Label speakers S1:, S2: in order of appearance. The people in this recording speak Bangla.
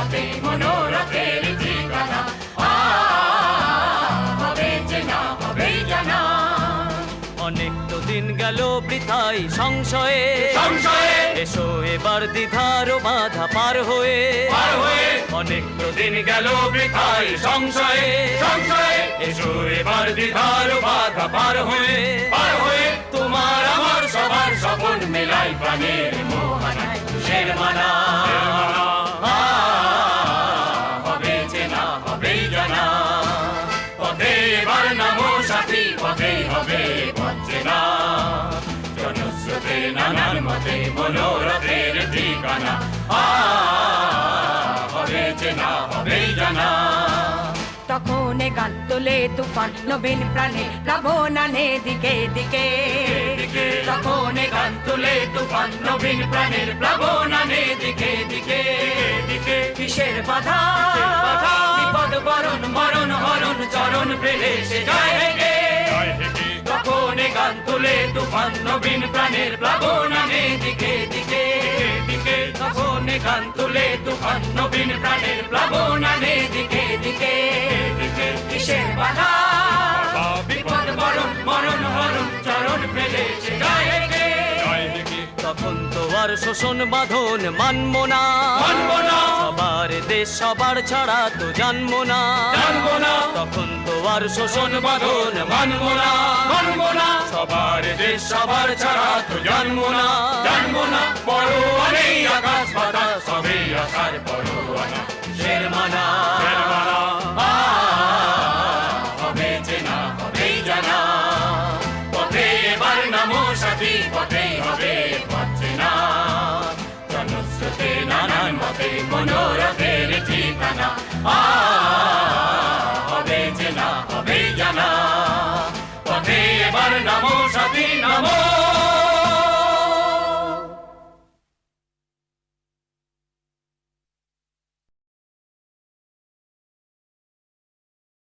S1: মতে মনোরথের ঠিকানা। হবে চেনা হবেই জানা।
S2: অনেক তো দিন গেল বৃথাই সংশয়ে, এসো এবার দ্বিধার বাধা পার হয়ে। অনেক তো দিন গেল বৃথাই সংশয়ে, এসো এবার দ্বিধার বাধা পার হয়ে। তোমার আমার সবার স্বপন মেলাই প্রাণের মোহনায় তুষের মালা। হবে চেনা হবেই জানা। পথে এবার নামো সাথী, পথেই হবে পথ চেনা। জনস্রোতে নানান মতে মনোরথের ঠিকানা। হবে চেনা হবেই জানা।
S3: তখন গান তোলে তুফান নবীন প্রাণে প্লাবনানে দিকে দিকে।
S2: তখন গান তুলে তুফান নবীন প্রাণের প্লাবনানে দিকে দিকে।
S3: কিসের বাধা
S2: বিপদ বরণ মরণ হরণ চরণ পেলে সে যায় হেগে। তখন গান তুলে তুফান নবীন প্রাণের প্লাবনানে দিকে দিকে। তখন গান তুলে তুফান নবীন প্রাণের প্লাবনানে দিকে দিকে।
S3: কিসের বাধা
S2: বিপদ বরণ মরণ হরণ চরণ পেলে সে যায় হেগে। তখন তো আর শোষণ বাঁধন মানব না। সবার দেশ সবার ছাড়া তো জানবো না। তখন তো আর শোষণ বাঁধন মানব না। সবার দেশ সবার ছাড়া তো জানবো না। পরোয়া নেই আকাশ বাতাস সবই আসার পরোয়ানা। শের মানা হবে চেনা হবেই জানা। পথে এবার নামো সাথী, পথেই হবে পথ চেনা। জনস্রোতে নানান মতে মনোরথের ঠিকানা। হবে চেনা হবেই জানা। পথে এবার নামো সাথী, নামো।